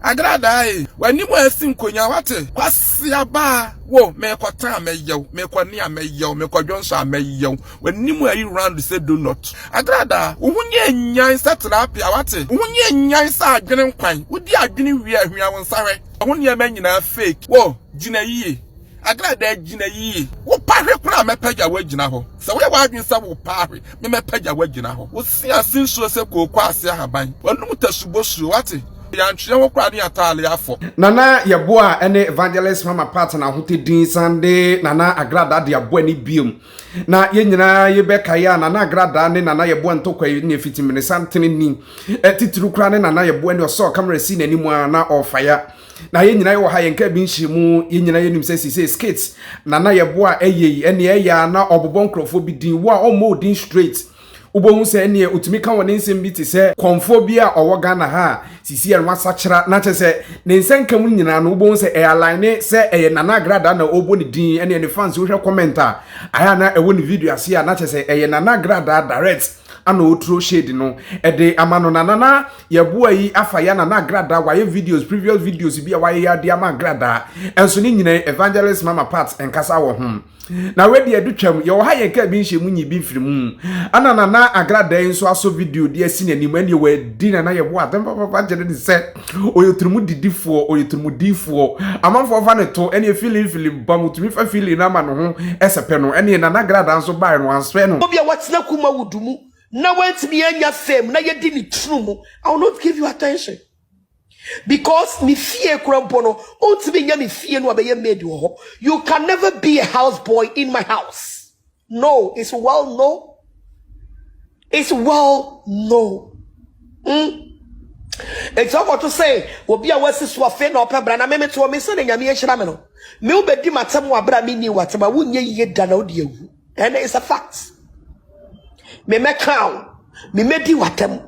Agradaa when you were sing konya wate Kwasia ba wo me kwata meyew me kwani meyew me kwadwonso meyew when you were round say do not Agradaa uhunye nyan satrapia wate uhunye nyan sa adwene kwan wodi adwene wi ahwia wonsare ohunye ma nyina fake wo gina yie Agradaa gina yie wo pahwe kura mepaja wagina ho se wo wa adwen sa wo pahwe me mepaja wagina ho wo sia sinso se Kwasia haban wonum tasubosu wate Nana Yeboah ene evangelist mama partner hote din sande Nana Agradaa de Yeboah ni biom na ye nyina ye beka ya Nana Agradaa ne Nana Yeboah ntokwa ne fitimene santene ni tituru kra ne Nana Yeboah ne oso camera si na nimu na ofaya na ye nyina ye wo ha ye nka bi nhyimu ye nyina ye nim se skates Nana Yeboah eye ene ya na obobon krofo bi din wo a omo din straight Ubo se ene utumi kan woni nsem bi te se konfo bi a owo Ghana ha sisi ya nwa sachira na che se ne nsenkam nyina no ubo se airline se eye Nana Agradaa na obo ni din ene ne fans wo hwe commenter aya na ewo ni video ase a na che se eye Nana Agradaa direct ana otro shade no ede amano Nana Yeboah yi afa ya Nana Agradaa waye videos previous videos bi a waye ya de ama Agradaa enso ni nyina evangelist mama part enkasa wo hom na we de adutwam ye wo ha ye ka bi nhye nyi bi mfirimu ana Nana Agradaa nso aso video de asi nanim ene we di Nana Yeboah dem papa jere ni se oyoturumu didifo oyoturumu difo amanfo fa ne to ene feeling bamutumi fa feeling na ma no ho esepe no ene Nana Agradaa nso bai no answe no obi a watsena Kumawood mu na wantimi anya fame na ye di ni true I will not give you attention because me fear krampono ontimi nya me fear no abeye made wo. You can never be a houseboy in my house. No, it's well known. It's well known. It's all to say obi a wasi so afa na opebra na me to me se na nyame ehira me no me obedi matam wa bra me ni watama wonye ye da na odi awu and it's a fact. Me mekau me medi watam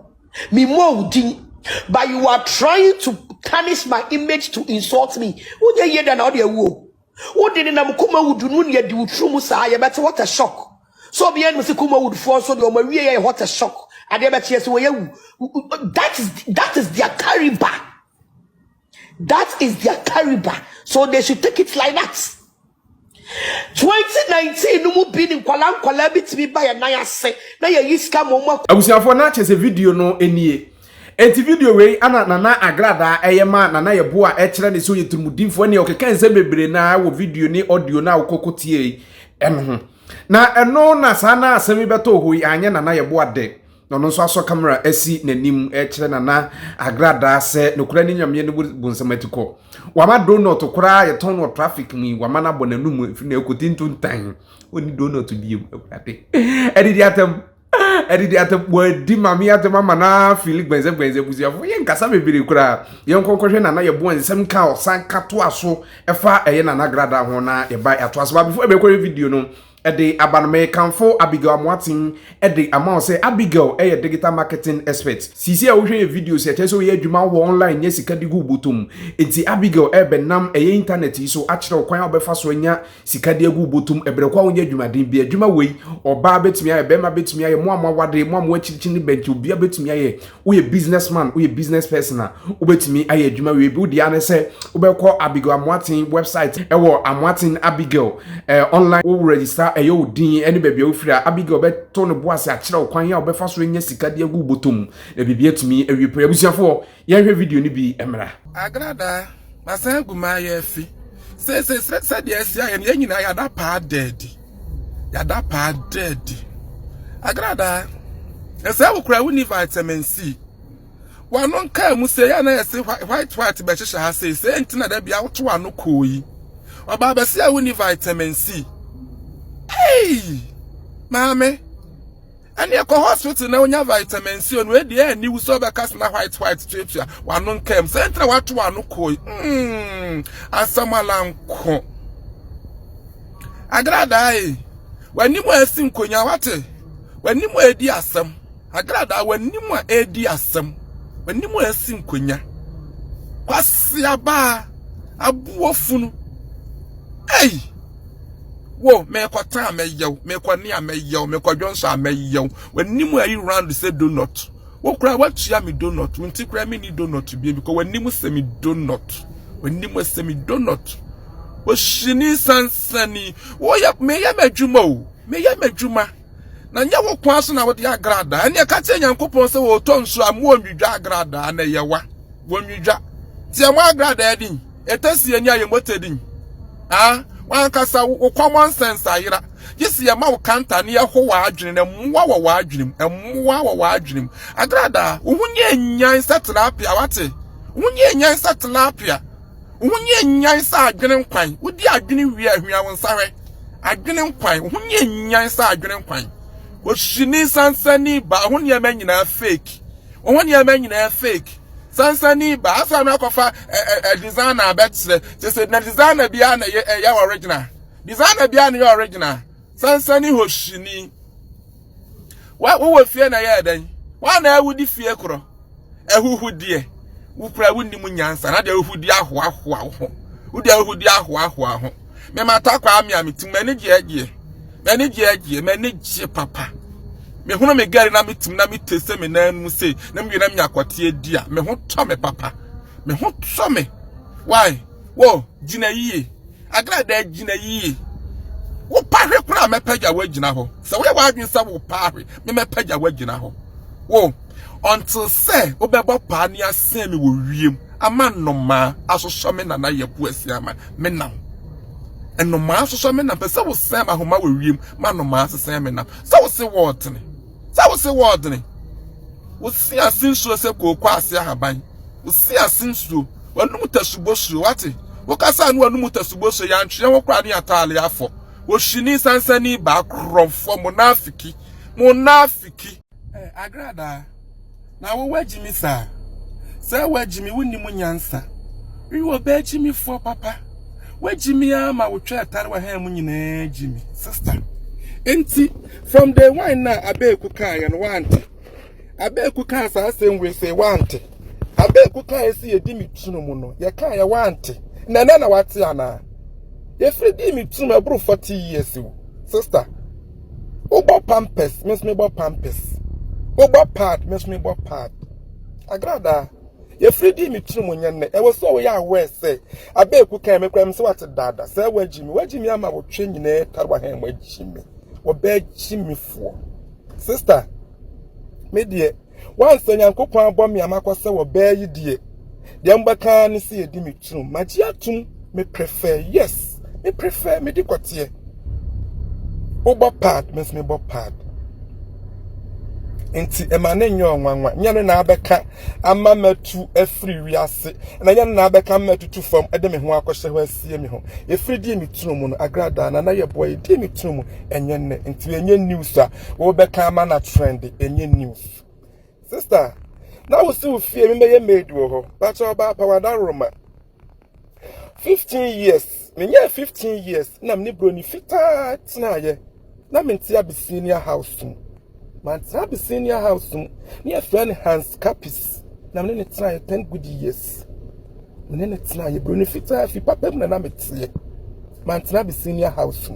me mo udin. But you are trying to tarnish my image to insult me. Who ye da na odi awu? Who did na Kumawood no ye di utru mu sa ye better what a shock. So be en me se Kumawood for so do ma wie ye what a shock. Ade better yes we you. That is their caliber. That is their caliber. So they should take it like that. 2019 no mu bi ni kwala bitimi ba ya na ya se na ya yiska mo abusiafo na chese video no enie enti video we ana Nana Agradaa eyema Nana Yeboah ekire ne so yeturumudinfo ne okeka nse bebre na wo video ni audio na okokotie eno na eno na sana asemi beto hoyi anye Nana Yeboah de no nso aso camera asi nanim ekire Nana Agradaa se nokura ni nyame ne bunsamatiko wama donut kura ye ton no traffic mi wama na bonanum fi na ekotintu ntan oni donut biem akade edidi atem wadi mami atem mama na feel gbenze buziafo ye nkasa bebere kura ye nkonkwohwe Nana Yeboah nsem ka osan kato aso efa eye Nana Agradaa ho na ye ba ato aso ba before ebekore video no ede abanome kanfo Abigail Amwatin ede amount say Abigail digital marketing expert sisi a wo hwe videos e teso ye adwuma wo online nye sika digu botom enti Abigail benam internet yi so akire kwan obefa so nya sika digu botom ebere kwa wonya adwuma den bi adwuma wei oba betumi aye bema betumi aye mo amawade mo amwachichi ni bench obi betumi aye wo ye businessman wo ye business person wo betumi aye adwuma wei bi wo dia ne se wo be call Abigail Amwatin website ewo Amwatin Abigail online wo register ayo din eni bebia ofira Abigail beto no boase akire okwan ya obefa so nya sika de agu botom na bibia tumi awipo abusiafo ye hwe video ni bi emra Agradaa masan guma ye fi se de asia ye nyina ya da pa dead Agradaa ese wo kura woni vitamin C wanon ka mu se ya na ese white be hyehyɛ ha se ntina da bia wo to ano koyi oba be se woni vitamin C. Hey, mame. And you go hospital na unya vitamin C on we dey ni we so be cast na white twetwa wanon kem sentra watu anu koi asamalanko Agradaa wani mu asim konya wate wani mu edi asam Agradaa wani mu edi asam wani mu asim konya Kwasia ba abuofunu hey wo me kwata meyew me kwani ameyew me kwadwonso ameyew wani mu ayi round say do not Wokra what ya me donut. Winti kra me ni donut to be because when nimu se me donut. When nimu se me donut. O shini sansani. Wo ya me ya medjuma o. Me ya medjuma. Na nya wo kwaso na wo de Agradaa. Ene ka te Nyankopon se wo to nso amu onwidwa Agradaa na yewa. Wonwidwa. Ti amu Agradaa din. Etasi eni ayemotedin. Ah, wan kasa wo common sense ayira. Yes, ya ma wo kanta ne ho wa adwene na mwa wa adwene mwa wa adwene Agradaa uhunye nyan satrapia wate uhunye nyan satrapia uhunye nyan sa adwene nkwan wodi adwene wi ahwia won sawe adwene nkwan uhunye nyan sa adwene nkwan wo shini sansani ba uhunye ma nyina fake uhunye ma nyina fake sansani ba asa na kofa designer abetre say na designer bia na ya original designer bia na ya original sansani hoshini wo fie na ya dan wa na awudi fie kro ehuhudie wukura wunni munyansa na de ehudi aho ho wudi ehudi aho ho me mata kwa ami tim mani gye papa me hono me gari na mitim na mitese me nanu sei na me na myakote edi a me ho to me papa me ho to me why wo gina yie Agradaa gina yie wo pahwe kura mepagya wagina ho se wo wadwen se wo pahwe me mepagya wagina ho wo until say obebo pa ni asem me wo wiem ama nnoma asoso me na Yeboah si ama me nam ennoma asoso me na pese wo sem ahoma wo wiem ma nnoma asesem me na se wo se wotene wo si asinsuo se ko Kwasia haban wo si asinsuo wanum tasubosuo wate wo kasa anu wanum tasubosuo ya ntwe wo kra ne atale afo wo shini sansani ba krofo munafiki Agradaa na wo wagimi sa wagimi wonni munyansa wi wo ba gimi fo papa wagimi ama wo twa atare wa ha mu nyina gimi sister enti from the one na abeku kan ye no wante abeku kan sa asem we say wante abeku kan esi yedi mitunu mu no ye kan ye wante na wate ana ye fredi mitunu abru 40 years sister obo pampers miss me bo pampers obo pad miss me bo pad Agradaa ye fredi mitunu mu nyanne e wo so wo ya aware say abeku kan me kwam se wate dada say wagimi ama wo twe nyina tarwa ha wagimi Chimifo. Sister, me dear, once Nyankopon abom me amakose wo be yi die. De mbaka ni se edi mitrum. Magiatum me prefer. Yes, me prefer me di kwatie. Obo pad, mes me bo pad. Enti emane nyo nwanwa. Nyane na abeka ama matu afri wiase. Na nyane na abeka matu tu fam ede me ho akohye ho asie me ho. E free di mitrum no Agradaa na Yeboah di mitrum enye ne. Enti enye news a wo beka ama na trend enye news. Sister, na wo si wo fie me ye made wo ho. Ba cho ba pawada roma. 15 years. Me nya 15 years na me broni fita tina ye. Na me ntia be senior house. Man trabi senior house near friend Hans Capis. Na mene tina 10 good years. Mene tina ye brunifita fi papa mu na metie. Man trabi senior house.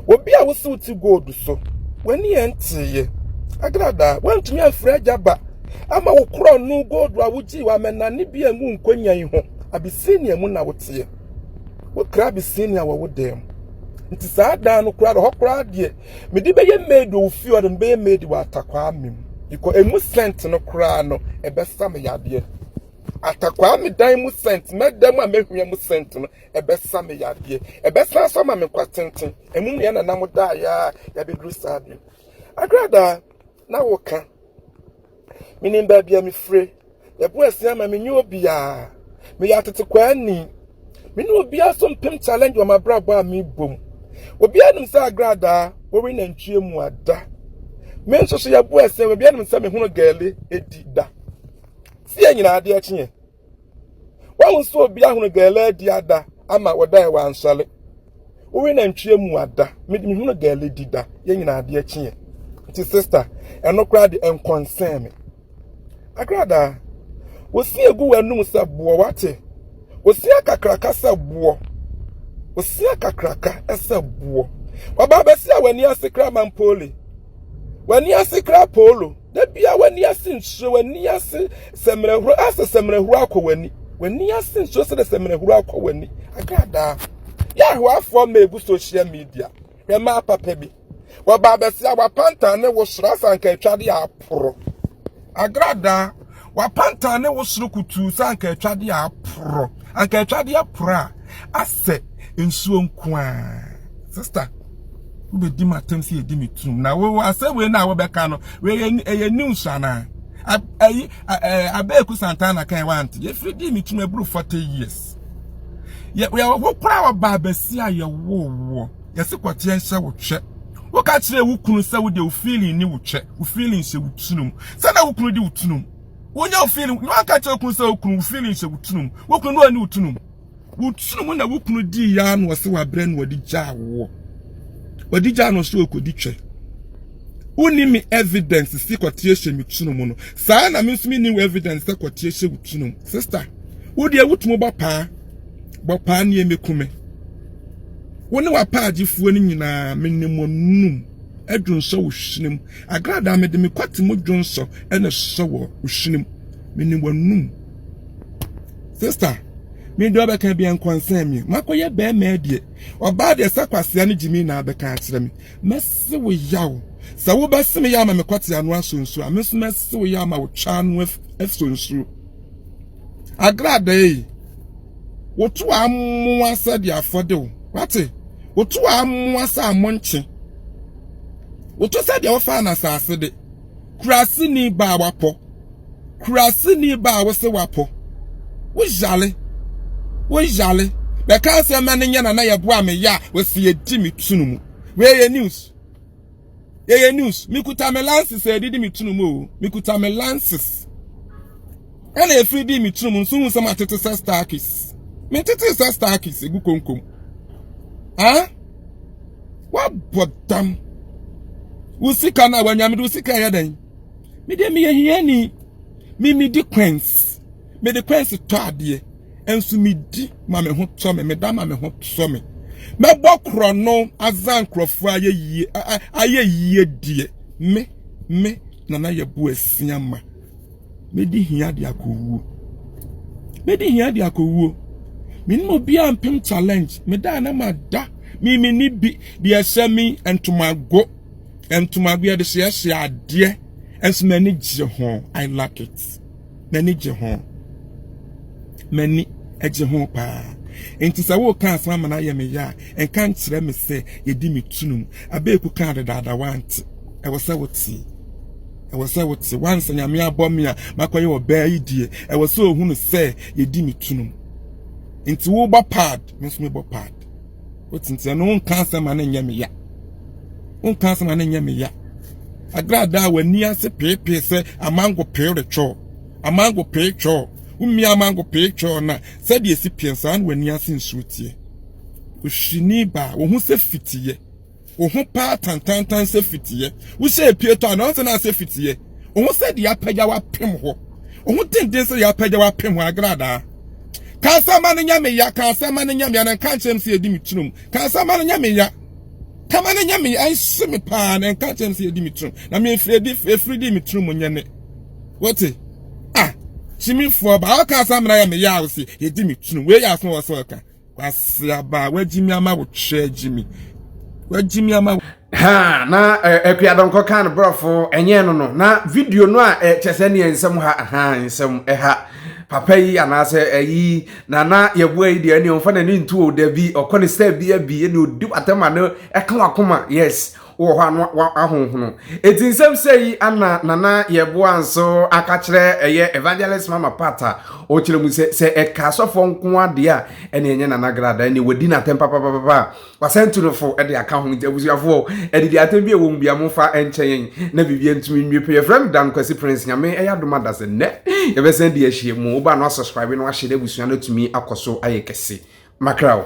Obi a wo se uti gold so. Wani ente Agradaa wantumi afra jaba. Ama wo kro no gold wa wuji wa menane bia mu nkonyan ho. Abisinia mu na wotie. Wo kra abisinia wo dem. Nti saa da no kura ho kura de me di beye made ofi o de beye made wa atakwa amem because emu sent no kura no e be sam yade atakwa me dan mu sent me dem a mehwe mu sent no e be sam yade e be san so ma me kwatenten emu ne na nam da ya be dru sad Agradaa na wo ka minim ba bia me free Yeboah sia ma me nyi obi a me ya tete kwa ni me no obi aso mpem challenge wa mabrabo a me bom obi anum sa Agradaa wo we na ntue mu ada me nso so Yeboah sia obi anum sa me hunu gale edi da si anyina ade akye wa nso obi ahunu gale edi ada ama woda wa ansale wo we na ntue mu ada me hunu gale edi da ye nyina ade akye ti sister eno kra de en concern me Agradaa wo si egu wanum sa bo wate wo si akakraka sa bo Osia kakraka esa buo. Baba besia wani asekra mampoli. Wani asekra polo. da bia wani ase nso wani ase semrehuru ase semrehuru akọ wani ase nso se semrehuru akọ wani Agradaa ya ho afọ ma egu social media rema papa bi wa ba besia wa panta ne wo sra sanka atwade aporo Agradaa wa panta ne wo sro kutu sanka atwade aporo anka atwade aporo ase nsuo nkoa sister ube di matem si edi mitum na wo ase we na wo beka no we ye news ana abeku santana kan want ye free di mitum ebru 40 years ye wo kura wa ba besia ye wo ye se kwatia nse wo hwe wo ka kire wo kunu se wo de wo feeling ni wo hwe wo feeling se wo tunum se na wo kunu di wo tunum wo nya wo feeling no aka kire kunu se wo kunu wo feeling se wo tunum wo kunu no ani wo tunum na wo kunu di ya no se wa bre no wadi ja wo Odija no so okoditwe. Uni mi evidence si quotation mi tunum no. Sa na mi nsumi ni evidence se quotation tunum. Sister, wo de wutumo ba pa na emekume. Woni wa pa agifuo ni nyina menemo num. Adwonso wo hwenem. Agradaa me de me kwate mo dwonso ene so wo hwenem. Menemo num. Sister, me do ba kan bia nkwansan mi makoye be ma die oba de Kwasia ne jimi na be kan kire mi mese wo yawo sa wo ba seme ya ma me kwate anu asonsu ameso mese wo ya ma wo twa anu asonsu Agradaa yi wo to amu asa de afode wo wate wo to amu asa amonche wo to sa de wo fa na saase de kurasi ni ba wapo kurasi ni ba wo se wapo wo jale we jale be ka se ma ne nya na Yeboah me ya we se edi mi tunum we ye news mi kuta me lances edi mi tunum o mi kuta me lances ena e free di mi tunum nso hu se ma tete starkis me tete starkis egu konkom wa bodam usika na wanyame do usika ya dan me de me ye hiani mi di queens me de queens to ade ensu mi di ma me ho to me da ma me ho to me bokro no azan krofo ayeyie die me na Yeboah asiama me di hia de akowu me no bia ampem challenge me da na ma da mi ni bi de asemi entumago ya de hye ade ensu mani gye ho I like it mani gye ho mani eje ho pa enti sa wo kan asama na ye me ya en kan kire me se ye di me tunum abeku kan de dada want e wo se woti once nyame abom ya makoye wo ba yi die e wo se ohunu se ye di me tunum enti wo ba pad me so me bo pad wotinti no kan asama na nya me ya Agradaa wani ase pepe se amango pe de cho amango pe cho umi amango picture na said ye sipiensa an wani ase nsutie oshini ba wo hu se fitiye wo hu pa tantantan se fitiye wo se pieto na on se na se fitiye wo hu se de apagya wa pem ho wo hu tenden se de apagya wa pem ho Agradaa ka sama na nyame ya na kan chem se edi mitunum ka sama na nyame ya kama na nyame ai se me pa na kan chem se edi mitunum na me fredi mitunum nyane wote Jimmy for ba ka samra ya me ya wo se ye di mi tunu we ya so wo so ka Kwasia ba wa Jimmy ama wo hwe Jimmy na ekua donko kan brofo enye no na video no a chese ne ensem ensem papa yi anase eyi na Yeboah yi de ani onfa na ni ntu o da bi okone step bi ni odi atama no eka wakoma yes wo ho ahonhono etinsem sei na Yeboah nso aka kire eye evangelist mama pata o kire mu se eka sofo nko ade a ene enye na Agradaa ni wodi na tempa papa wasentu no fo ede aka ho ntiabusuafo ede di atem bi e wo mbia mo fa enchen na bibia ntumi nwie frem dan Kwasi prince nyame eya doma da se ne ye be sen di ahie mu ba no subscribe no ahye de busua na tumi akoso ayekese makrao